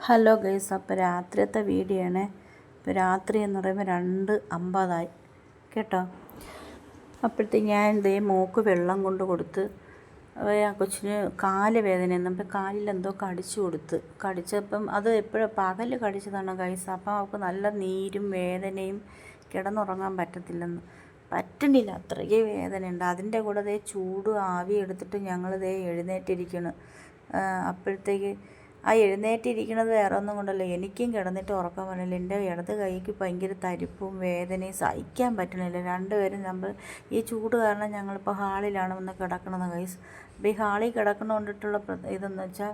Hello guys, അപ്പോൾ രാത്രിയത്തെ video ആണ്. ഇപ്പോൾ രാത്രി എന്ന് പറയുമ്പോൾ 2:50 കേട്ടോ. അപ്പോഴത്തേക്ക് ഞാൻ എന്തേ മോക്ക് വെള്ളം കൊണ്ട് കൊടുത്ത് ആ കൊച്ചിന് കാല് വേദനയെന്ന്. അപ്പോൾ കാലിലെന്തോ കടിച്ചപ്പം അത് എപ്പോഴും പകൽ കടിച്ചതാണ് ഗൈസ്. അപ്പം അവൾക്ക് നല്ല നീരും വേദനയും, കിടന്നുറങ്ങാൻ പറ്റണില്ല, അത്രയ്ക്ക് വേദനയുണ്ട്. അതിൻ്റെ കൂടെ ദേ ചൂട് ആവി എടുത്തിട്ട് ഞങ്ങൾ ദേ എഴുന്നേറ്റിരിക്കണം. അപ്പോഴത്തേക്ക് ആ എഴുന്നേറ്റിരിക്കണത് വേറെ ഒന്നും കൊണ്ടല്ല, എനിക്കും കിടന്നിട്ട് ഉറക്കം വരില്ല. എൻ്റെ ഇടത് കൈക്ക് ഭയങ്കര തരിപ്പും വേദനയും സഹിക്കാൻ പറ്റണില്ല. രണ്ടുപേരും നമ്മൾ ഈ ചൂട് കാരണം ഞങ്ങളിപ്പോൾ ഹാളിലാണ് വന്ന് കിടക്കണത് ഗൈസ്. അപ്പോൾ ഈ ഹാളിൽ കിടക്കണ കൊണ്ടിട്ടുള്ള ഇതെന്ന് വെച്ചാൽ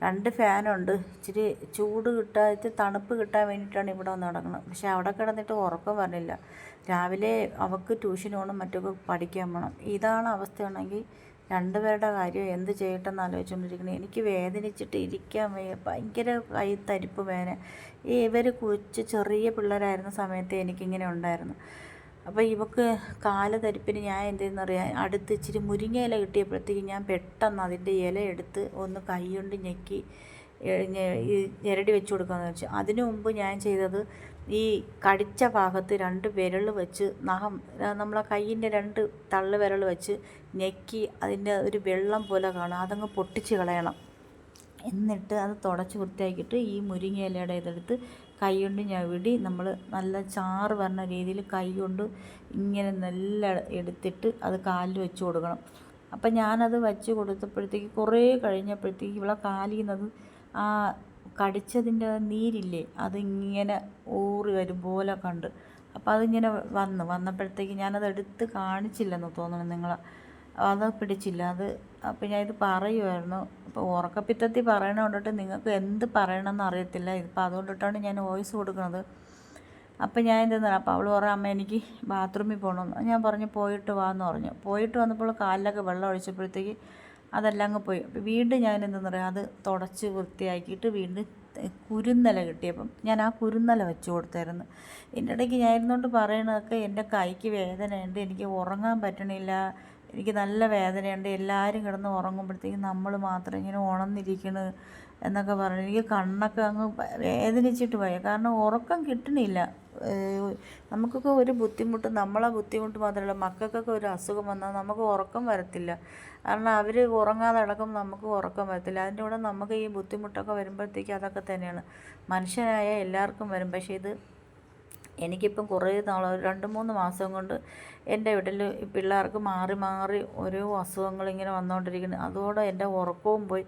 2 ഫാനുണ്ട്. ഇച്ചിരി ചൂട് കിട്ടാതെ തണുപ്പ് കിട്ടാൻ വേണ്ടിയിട്ടാണ് ഇവിടെ വന്ന് കിടക്കുന്നത്. പക്ഷേ അവിടെ കിടന്നിട്ട് ഉറക്കം വരണില്ല. രാവിലെ അവൾക്ക് ട്യൂഷന് പോകണം, മറ്റൊക്കെ പഠിക്കാൻ പോകണം. ഇതാണ് അവസ്ഥയാണെങ്കിൽ 2 പേരുടെ കാര്യം എന്ത് ചെയ്യട്ടെന്ന് ആലോചിച്ചുകൊണ്ടിരിക്കുന്നത്. എനിക്ക് വേദനിച്ചിട്ട് ഇരിക്കാൻ വയ്യ, ഭയങ്കര കൈ തരിപ്പ് വേദന. ഇവർ ചെറിയ പിള്ളേരായിരുന്ന സമയത്ത് എനിക്കിങ്ങനെ ഉണ്ടായിരുന്നു. അപ്പോൾ ഇവക്ക് കാല് തരിപ്പിന് ഞാൻ എന്തെന്നറിയാം, അടുത്ത് ഇച്ചിരി മുരിങ്ങ ഇല കിട്ടിയപ്പോഴത്തേക്ക് ഞാൻ പെട്ടെന്ന് അതിൻ്റെ ഇല എടുത്ത് ഒന്ന് കൈ കൊണ്ട് ഞെക്കി ഞെരടി വെച്ച് കൊടുക്കാമെന്ന് വെച്ചു. അതിനു മുമ്പ് ഞാൻ ചെയ്തത്, ഈ കടിച്ച ഭാഗത്ത് 2 വിരൽ വെച്ച് നമ്മളെ കയ്യിൻ്റെ 2 തള്ളു വിരൽ വെച്ച് ഞെക്കി അതിൻ്റെ ഒരു വെള്ളം പോലെ കാണും, അതങ്ങ് പൊട്ടിച്ച് കളയണം. എന്നിട്ട് അത് തുടച്ച് വൃത്തിയാക്കിയിട്ട് ഈ മുരിങ്ങ ഇലയുടെ ഇതെടുത്ത് കൈ കൊണ്ട് ഞവിടി നമ്മൾ നല്ല ചാറ് വരുന്ന രീതിയിൽ കൈ കൊണ്ട് ഇങ്ങനെ നല്ല എടുത്തിട്ട് അത് കാലിൽ വെച്ച് കൊടുക്കണം. അപ്പം ഞാനത് വെച്ച് കൊടുത്തപ്പോഴത്തേക്ക് കുറേ കഴിഞ്ഞപ്പോഴത്തേക്ക് ഇവിടെ കാലിൽ നിന്നത് ആ കടിച്ചതിൻ്റെ നീരില്ലേ, അതിങ്ങനെ ഊറി വരും പോലെ കണ്ട്. അപ്പോൾ അതിങ്ങനെ വന്നപ്പോഴത്തേക്ക് ഞാനത് എടുത്ത് കാണിച്ചില്ലെന്ന് തോന്നുന്നു നിങ്ങളെ, അത് പിടിച്ചില്ല അത്. അപ്പോൾ ഞാൻ ഇത് പറയുമായിരുന്നു. അപ്പോൾ ഉറക്കപ്പിത്തത്തിൽ പറയണ കൊണ്ടിട്ട് നിങ്ങൾക്ക് എന്ത് പറയണമെന്ന് അറിയത്തില്ല. ഇതിപ്പോൾ അതുകൊണ്ടിട്ടാണ് ഞാൻ വോയിസ് കൊടുക്കുന്നത്. അപ്പോൾ ഞാൻ എന്തെന്ന് അപ്പോൾ അവൾ പറയാം, അമ്മ എനിക്ക് ബാത്റൂമിൽ പോകണമെന്ന്. ഞാൻ പറഞ്ഞു പോയിട്ട് വാന്ന് പറഞ്ഞു. പോയിട്ട് വന്നപ്പോൾ കാലിലൊക്കെ വെള്ളം ഒഴിച്ചപ്പോഴത്തേക്ക് അതെല്ലാം അങ്ങ് പോയി. അപ്പോൾ വീണ്ടും ഞാൻ എന്തെന്ന് പറയാം, അത് തുടച്ച് വൃത്തിയാക്കിയിട്ട് വീണ്ടും കുരുന്നല കിട്ടിയപ്പം ഞാൻ ആ കുരുന്നല വെച്ച് കൊടുത്തായിരുന്നു. എൻ്റെ ഇടയ്ക്ക് ഞാൻ ഇരുന്നുകൊണ്ട് പറയണതൊക്കെ എൻ്റെ കൈക്ക് വേദനയുണ്ട്, എനിക്ക് ഉറങ്ങാൻ പറ്റണില്ല, എനിക്ക് നല്ല വേദനയുണ്ട്, എല്ലാവരും കിടന്ന് ഉറങ്ങുമ്പോഴത്തേക്കും നമ്മൾ മാത്രം ഇങ്ങനെ ഉണർന്നിരിക്കണ് എന്നൊക്കെ പറഞ്ഞു. എനിക്ക് കണ്ണൊക്കെ അങ്ങ് വേദനിച്ചിട്ട് പോയി, കാരണം ഉറക്കം കിട്ടണില്ല. നമുക്കൊക്കെ ഒരു ബുദ്ധിമുട്ട്, നമ്മളെ ബുദ്ധിമുട്ട് മാത്രമല്ല, മക്കൾക്കൊക്കെ ഒരു അസുഖം വന്നാൽ നമുക്ക് ഉറക്കം വരത്തില്ല. കാരണം അവർ ഉറങ്ങാതെ കിടക്കുമ്പോൾ നമുക്ക് ഉറക്കം വരത്തില്ല. അതിൻ്റെ കൂടെ നമുക്ക് ഈ ബുദ്ധിമുട്ടൊക്കെ വരുമ്പോഴത്തേക്ക് അതൊക്കെ തന്നെയാണ്, മനുഷ്യനായ എല്ലാവർക്കും വരും. പക്ഷേ ഇത് എനിക്കിപ്പം കുറേ നാൾ 2-3 മാസം കൊണ്ട് എൻ്റെ വീട്ടിൽ പിള്ളേർക്ക് മാറി മാറി ഓരോ അസുഖങ്ങളിങ്ങനെ വന്നുകൊണ്ടിരിക്കുന്നു. അതോടെ എൻ്റെ ഉറക്കവും പോയി.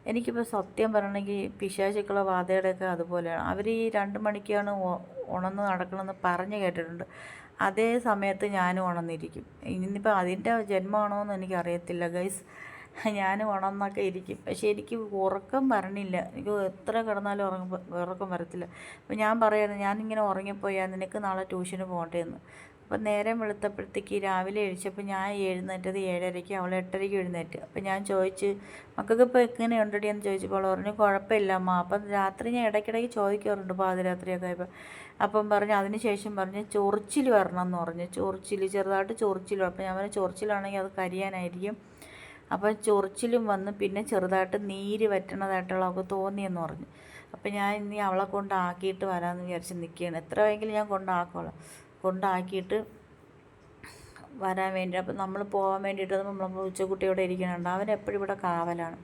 എനിക്കിപ്പോൾ സത്യം പറയണമെങ്കിൽ പിശാചുക്കളെ ബാധയുടെയൊക്കെ അതുപോലെയാണ്. അവർ ഈ 2 മണിക്കാണ് ഉണർന്ന് നടക്കണമെന്ന് പറഞ്ഞ് കേട്ടിട്ടുണ്ട്. അതേ സമയത്ത് ഞാനും ഉണർന്നിരിക്കും. ഇനിയിപ്പോൾ അതിൻ്റെ ജന്മമാണോ എന്ന് എനിക്കറിയത്തില്ല ഗൈസ്. ഞാൻ ഉണർന്നൊക്കെ ഇരിക്കും, പക്ഷേ എനിക്ക് ഉറക്കം വരണില്ല. എനിക്ക് എത്ര കിടന്നാലും ഉറക്കം വരത്തില്ല. അപ്പോൾ ഞാൻ പറയായിരുന്നു, ഞാനിങ്ങനെ ഉറങ്ങിപ്പോയാൽ നിനക്ക് നാളെ ട്യൂഷന് പോകണ്ടേ എന്ന്. അപ്പം നേരം വെളുത്തപ്പോഴത്തേക്ക് രാവിലെ എഴുന്നേറ്റപ്പോൾ ഞാൻ എഴുന്നേറ്റത് 7:30, അവൾ 8:30 എഴുന്നേറ്റ്. അപ്പം ഞാൻ ചോദിച്ച്, മക്കൾക്ക് ഇപ്പോൾ എങ്ങനെയുണ്ടടി എന്ന് ചോദിച്ചപ്പോൾ പറഞ്ഞു കുഴപ്പമില്ല അമ്മ. അപ്പം രാത്രി ഞാൻ ഇടയ്ക്കിടയ്ക്ക് ചോദിക്കാറുണ്ട്, പാതിരാത്രിയൊക്കെ ആയപ്പോൾ. അപ്പം പറഞ്ഞു, അതിന് ശേഷം പറഞ്ഞു ചൊറിച്ചിൽ വരണം എന്ന് പറഞ്ഞു. ചെറുതായിട്ട് ചൊറിച്ചിൽ. അപ്പം ഞാൻ പറഞ്ഞു ചൊറിച്ചിലാണെങ്കിൽ അത് കരിയാനായിരിക്കും. അപ്പോൾ ചൊറിച്ചിലും വന്ന് പിന്നെ ചെറുതായിട്ട് നീര് വറ്റണതായിട്ടുള്ള അവൾക്ക് തോന്നിയെന്ന് പറഞ്ഞു. അപ്പം ഞാൻ ഇനി അവളെ കൊണ്ടാക്കിയിട്ട് വരാമെന്ന് വിചാരിച്ച് നിൽക്കുകയാണ്. എത്ര വേണമെങ്കിലും ഞാൻ കൊണ്ടാക്കിയിട്ട് വരാൻ വേണ്ടി. അപ്പം നമ്മൾ പോകാൻ വേണ്ടിയിട്ട് നമ്മൾ ഉച്ചക്കുട്ടിയോടെ ഇരിക്കുന്നുണ്ട്, അവൻ എപ്പോഴും ഇവിടെ കാവലാണ്.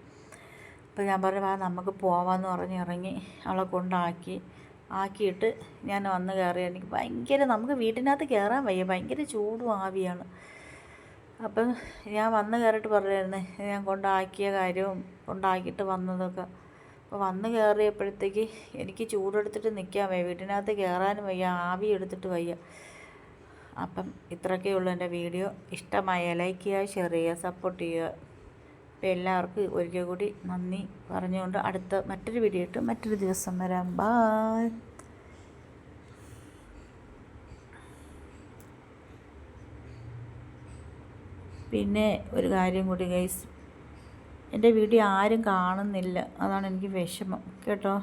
അപ്പോൾ ഞാൻ പറഞ്ഞു വാ നമുക്ക് പോവാമെന്ന് പറഞ്ഞ് ഇറങ്ങി അവളെ ആക്കിയിട്ട് ഞാൻ വന്ന് കയറി. എനിക്ക് ഭയങ്കര, നമുക്ക് വീട്ടിനകത്ത് കയറാൻ വയ്യ, ഭയങ്കര ചൂടും ആവിയാണ്. അപ്പം ഞാൻ വന്ന് കയറിയിട്ട് പറയായിരുന്നു ഞാൻ കൊണ്ടാക്കിയ കാര്യവും കൊണ്ടാക്കിയിട്ട് വന്നതൊക്കെ. അപ്പോൾ വന്ന് കയറിയപ്പോഴത്തേക്ക് എനിക്ക് ചൂടെടുത്തിട്ട് നിൽക്കാൻ വയ്യ, വീട്ടിനകത്ത് കയറാനും വയ്യ, ആവി എടുത്തിട്ട് വയ്യ. അപ്പം ഇത്രയൊക്കെ ഉള്ളൂ എൻ്റെ വീഡിയോ. ഇഷ്ടമായ ലൈക്ക് ചെയ്യുക, ഷെയർ ചെയ്യുക, സപ്പോർട്ട് ചെയ്യുക. അപ്പോൾ എല്ലാവർക്കും ഒരിക്കൽ കൂടി നന്ദി പറഞ്ഞുകൊണ്ട് അടുത്ത മറ്റൊരു വീഡിയോ ഇട്ട് മറ്റൊരു ദിവസം വരാം. ബൈ. പിന്നെ ഒരു കാര്യം കൂടി ഗൈസ്, എൻ്റെ വീഡിയോ ആരും കാണുന്നില്ല, അതാണ് എനിക്ക് വിഷമം കേട്ടോ.